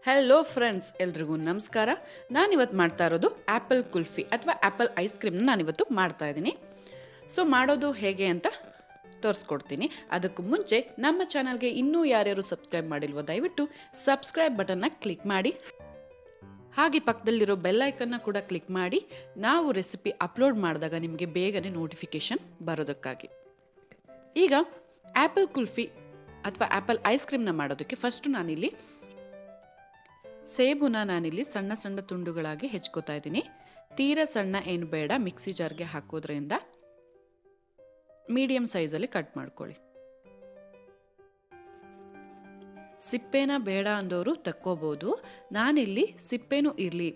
Hello friends, ಎಲ್ರಿಗೂ ನಮಸ್ಕಾರ. ನಾನಿವತ್ತು ಮಾಡ್ತಾ ಇರೋದು ಆ್ಯಪಲ್ ಕುಲ್ಫಿ ಅಥವಾ ಆ್ಯಪಲ್ ಐಸ್ ಕ್ರೀಮ್ನ ನಾನಿವತ್ತು ಮಾಡ್ತಾ ಇದ್ದೀನಿ. ಸೊ ಮಾಡೋದು ಹೇಗೆ ಅಂತ ತೋರಿಸ್ಕೊಡ್ತೀನಿ. ಅದಕ್ಕೂ ಮುಂಚೆ ನಮ್ಮ ಚಾನಲ್ಗೆ ಇನ್ನೂ ಯಾರ್ಯಾರು ಸಬ್ಸ್ಕ್ರೈಬ್ ಮಾಡಿಲ್ವೋ ದಯವಿಟ್ಟು ಸಬ್ಸ್ಕ್ರೈಬ್ ಬಟನ್ನ ಕ್ಲಿಕ್ ಮಾಡಿ, ಹಾಗೆ ಪಕ್ಕದಲ್ಲಿರೋ ಬೆಲ್ ಐಕನ್ನ ಕೂಡ ಕ್ಲಿಕ್ ಮಾಡಿ ನಾವು ರೆಸಿಪಿ ಅಪ್ಲೋಡ್ ಮಾಡಿದಾಗ ನಿಮಗೆ ಬೇಗನೆ ನೋಟಿಫಿಕೇಷನ್ ಬರೋದಕ್ಕಾಗಿ. ಈಗ ಆ್ಯಪಲ್ ಕುಲ್ಫಿ ಅಥವಾ ಆ್ಯಪಲ್ ಐಸ್ ಕ್ರೀಮ್ನ ಮಾಡೋದಕ್ಕೆ ಫಸ್ಟು ನಾನಿಲ್ಲಿ ಸೇಬುನ ಸಣ್ಣ ಸಣ್ಣ ತುಂಡುಗಳಾಗಿ ಹೆಚ್ಕೋತಾ ಇದ್ದೀನಿ. ತೀರಾ ಸಣ್ಣ ಏನು ಬೇಡ, ಮಿಕ್ಸಿ ಜಾರ್ಗೆ ಹಾಕೋದ್ರಿಂದ ಮೀಡಿಯಂ ಸೈಜಲ್ಲಿ ಕಟ್ ಮಾಡ್ಕೊಳ್ಳಿ. ಸಿಪ್ಪೆನ ಬೇಡ ಅಂದವರು ತಕ್ಕೋಬೋದು. ನಾನಿಲ್ಲಿ ಸಿಪ್ಪೆನೂ ಇರಲಿ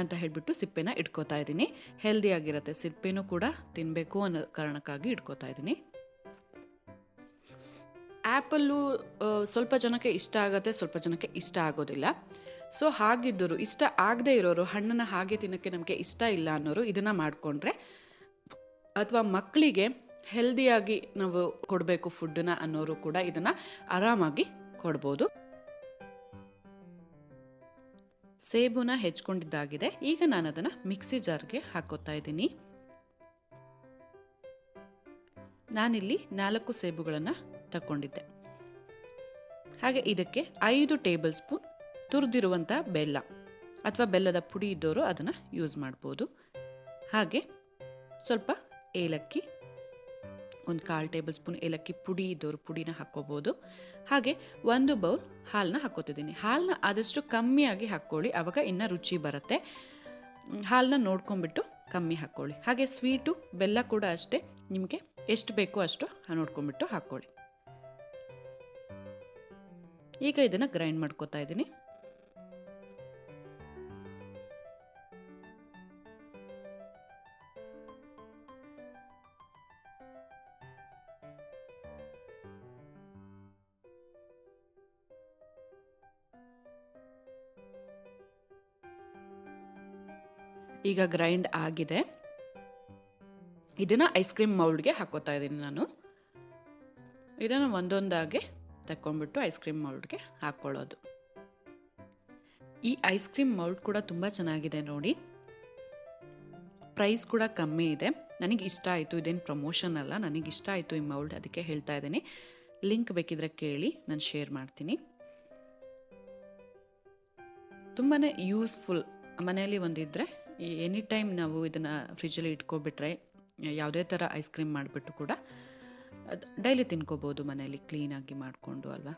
ಅಂತ ಹೇಳ್ಬಿಟ್ಟು ಸಿಪ್ಪೆನ ಇಟ್ಕೋತಾ ಇದ್ದೀನಿ. ಹೆಲ್ದಿ ಆಗಿರುತ್ತೆ, ಸಿಪ್ಪೆನೂ ಕೂಡ ತಿನ್ನಬೇಕು ಅನ್ನೋ ಕಾರಣಕ್ಕಾಗಿ ಇಟ್ಕೋತಾ ಇದ್ದೀನಿ. ಆ್ಯಪಲ್ಲು ಸ್ವಲ್ಪ ಜನಕ್ಕೆ ಇಷ್ಟ ಆಗುತ್ತೆ, ಸ್ವಲ್ಪ ಜನಕ್ಕೆ ಇಷ್ಟ ಆಗೋದಿಲ್ಲ. ಸೊ ಹಾಗಿದ್ದರು, ಇಷ್ಟ ಆಗದೆ ಇರೋರು, ಹಣ್ಣನ್ನು ಹಾಗೆ ತಿನ್ನೋಕ್ಕೆ ನಮಗೆ ಇಷ್ಟ ಇಲ್ಲ ಅನ್ನೋರು ಇದನ್ನು ಮಾಡಿಕೊಂಡ್ರೆ, ಅಥವಾ ಮಕ್ಕಳಿಗೆ ಹೆಲ್ದಿಯಾಗಿ ನಾವು ಕೊಡಬೇಕು ಫುಡ್ಡನ್ನ ಅನ್ನೋರು ಕೂಡ ಇದನ್ನು ಆರಾಮಾಗಿ ಕೊಡ್ಬೋದು. ಸೇಬುನ ಹೆಚ್ಕೊಂಡಿದ್ದಾಗಿದೆ. ಈಗ ನಾನು ಅದನ್ನು ಮಿಕ್ಸಿ ಜಾರ್ಗೆ ಹಾಕೋತಾ ಇದ್ದೀನಿ. ನಾನಿಲ್ಲಿ 4 ಸೇಬುಗಳನ್ನು ತಗೊಂಡಿದ್ದೆ. ಹಾಗೆ ಇದಕ್ಕೆ 5 ಟೇಬಲ್ ಸ್ಪೂನ್ ತುರಿದಿರುವಂಥ ಬೆಲ್ಲ ಅಥವಾ ಬೆಲ್ಲದ ಪುಡಿ ಇದ್ದವರು ಅದನ್ನು ಯೂಸ್ ಮಾಡ್ಬೋದು. ಹಾಗೆ ಸ್ವಲ್ಪ ಏಲಕ್ಕಿ, ಒಂದು 1/4 ಟೇಬಲ್ ಸ್ಪೂನ್ ಏಲಕ್ಕಿ ಪುಡಿ ಇದ್ದವರು ಪುಡಿನ ಹಾಕ್ಕೋಬೋದು. ಹಾಗೆ 1 ಬೌಲ್ ಹಾಲನ್ನ ಹಾಕ್ಕೋತಿದ್ದೀನಿ. ಹಾಲನ್ನ ಆದಷ್ಟು ಕಮ್ಮಿಯಾಗಿ ಹಾಕ್ಕೊಳ್ಳಿ, ಆವಾಗ ಇನ್ನೂ ರುಚಿ ಬರುತ್ತೆ. ಹಾಲನ್ನ ನೋಡ್ಕೊಂಬಿಟ್ಟು ಕಮ್ಮಿ ಹಾಕ್ಕೊಳ್ಳಿ. ಹಾಗೆ ಸ್ವೀಟು ಬೆಲ್ಲ ಕೂಡ ಅಷ್ಟೇ, ನಿಮಗೆ ಎಷ್ಟು ಬೇಕೋ ಅಷ್ಟು ನೋಡ್ಕೊಂಬಿಟ್ಟು ಹಾಕ್ಕೊಳ್ಳಿ. ಈಗ ಇದನ್ನು ಗ್ರೈಂಡ್ ಮಾಡ್ಕೋತಾ ಇದ್ದೀನಿ. ಈಗ ಗ್ರೈಂಡ್ ಆಗಿದೆ. ಇದನ್ನು ಐಸ್ ಕ್ರೀಮ್ ಮೌಲ್ಡ್ಗೆ ಹಾಕೋತಾ ಇದ್ದೀನಿ ನಾನು. ಇದನ್ನು ಒಂದೊಂದಾಗಿ ತಗೊಂಡ್ಬಿಟ್ಟು ಐಸ್ ಕ್ರೀಮ್ ಮೌಲ್ಡ್ಗೆ ಹಾಕ್ಕೊಳ್ಳೋದು. ಈ ಐಸ್ ಕ್ರೀಮ್ ಮೌಲ್ಡ್ ಕೂಡ ತುಂಬ ಚೆನ್ನಾಗಿದೆ ನೋಡಿ. ಪ್ರೈಸ್ ಕೂಡ ಕಮ್ಮಿ ಇದೆ. ನನಗೆ ಇಷ್ಟ ಆಯಿತು, ಇದೇನು ಪ್ರಮೋಷನ್ ಅಲ್ಲ, ನನಗೆ ಇಷ್ಟ ಆಯಿತು ಈ ಮೌಲ್ಡ್, ಅದಕ್ಕೆ ಹೇಳ್ತಾ ಇದ್ದೀನಿ. ಲಿಂಕ್ ಬೇಕಿದ್ರೆ ಕೇಳಿ, ನಾನು ಶೇರ್ ಮಾಡ್ತೀನಿ. ತುಂಬಾ ಯೂಸ್ಫುಲ್. ಮನೆಯಲ್ಲಿ ಒಂದಿದ್ದರೆ ಎನಿ ಟೈಮ್ ನಾವು ಇದನ್ನು ಫ್ರಿಜ್ಜಲ್ಲಿ ಇಟ್ಕೊಬಿಟ್ರೆ ಯಾವುದೇ ಥರ ಐಸ್ ಕ್ರೀಮ್ ಮಾಡಿಬಿಟ್ಟು ಕೂಡ ಡೈಲಿ ತಿನ್ಕೋಬೋದು ಮನೆಯಲ್ಲಿ ಕ್ಲೀನಾಗಿ ಮಾಡಿಕೊಂಡು ಅಲ್ವಾ.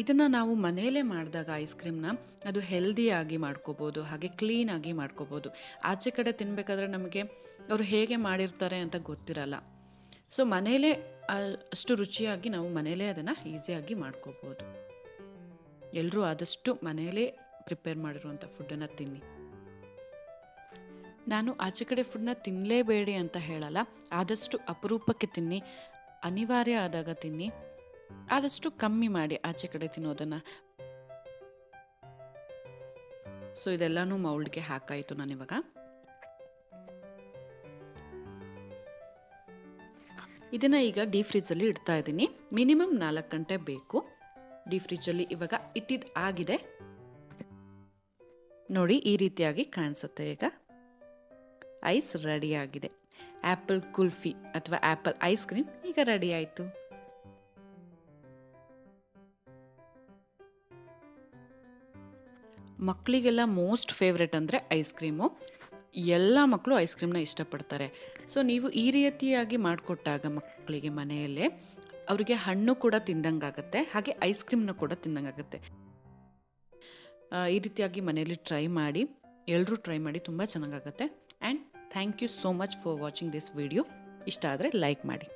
ಇದನ್ನು ನಾವು ಮನೆಯಲ್ಲೇ ಮಾಡಿದಾಗ ಐಸ್ ಕ್ರೀಮ್ನ ಅದು ಹೆಲ್ದಿಯಾಗಿ ಮಾಡ್ಕೋಬೋದು, ಹಾಗೆ ಕ್ಲೀನಾಗಿ ಮಾಡ್ಕೋಬೋದು. ಆಚೆ ಕಡೆ ತಿನ್ನಬೇಕಾದ್ರೆ ನಮಗೆ ಅವರು ಹೇಗೆ ಮಾಡಿರ್ತಾರೆ ಅಂತ ಗೊತ್ತಿರಲ್ಲ. ಸೊ ಮನೆಯಲ್ಲೇ ಅಷ್ಟು ರುಚಿಯಾಗಿ ನಾವು ಮನೆಯಲ್ಲೇ ಅದನ್ನು ಈಸಿಯಾಗಿ ಮಾಡ್ಕೋಬೋದು. ಎಲ್ಲರೂ ಆದಷ್ಟು ಮನೆಯಲ್ಲೇ ಪ್ರಿಪೇರ್ ಮಾಡಿರುವಂಥ ಫುಡ್ಡನ್ನು ತಿನ್ನಿ. ನಾನು ಆಚೆ ಕಡೆ ಫುಡ್ನ ತಿನ್ನಲೇಬೇಡಿ ಅಂತ ಹೇಳಲ್ಲ, ಆದಷ್ಟು ಅಪರೂಪಕ್ಕೆ ತಿನ್ನಿ, ಅನಿವಾರ್ಯ ಆದಾಗ ತಿನ್ನಿ, ಆದಷ್ಟು ಕಮ್ಮಿ ಮಾಡಿ ಆಚೆ ಕಡೆ ತಿನ್ನೋದನ್ನು. ಸೊ ಇದೆಲ್ಲನೂ ಮೌಲ್ಡ್ಗೆ ಹಾಕಾಯಿತು ನಾನಿವಾಗ. ಇದನ್ನು ಈಗ ಡೀಪ್ ಫ್ರಿಜ್ಜಲ್ಲಿ ಇಡ್ತಾ ಇದ್ದೀನಿ. ಮಿನಿಮಮ್ 4 ಗಂಟೆ ಬೇಕು. ಡೀಪ್ ಫ್ರಿಜ್ಜಲ್ಲಿ ಇವಾಗ ಇಟ್ಟಿದ್ದು ಆಗಿದೆ ನೋಡಿ, ಈ ರೀತಿಯಾಗಿ ಕಾಣಿಸುತ್ತೆ. ಈಗ ಐಸ್ ರೆಡಿ ಆಗಿದೆ. ಆ್ಯಪಲ್ ಕುಲ್ಫಿ ಅಥವಾ ಆ್ಯಪಲ್ ಐಸ್ ಕ್ರೀಮ್ ಈಗ ರೆಡಿ ಆಯಿತು. ಮಕ್ಕಳಿಗೆಲ್ಲ ಮೋಸ್ಟ್ ಫೇವ್ರೆಟ್ ಅಂದರೆ ಐಸ್ ಕ್ರೀಮು. ಎಲ್ಲ ಮಕ್ಕಳು ಐಸ್ ಕ್ರೀಮ್ನ ಇಷ್ಟಪಡ್ತಾರೆ. ಸೊ ನೀವು ಈ ರೀತಿಯಾಗಿ ಮಾಡಿಕೊಟ್ಟಾಗ ಮಕ್ಕಳಿಗೆ ಮನೆಯಲ್ಲೇ ಅವರಿಗೆ ಹಣ್ಣು ಕೂಡ ತಿಂದಂಗಾಗತ್ತೆ, ಹಾಗೆ ಐಸ್ ಕ್ರೀಮ್ನ ಕೂಡ ತಿಂದಂಗಾಗತ್ತೆ. ಈ ರೀತಿಯಾಗಿ ಮನೆಯಲ್ಲಿ ಟ್ರೈ ಮಾಡಿ, ಎಲ್ಲರೂ ಟ್ರೈ ಮಾಡಿ, ತುಂಬ ಚೆನ್ನಾಗಾಗತ್ತೆ. And thank you so much for watching this video. ಇಷ್ಟ ಆದರೆ ಲೈಕ್ ಮಾಡಿ.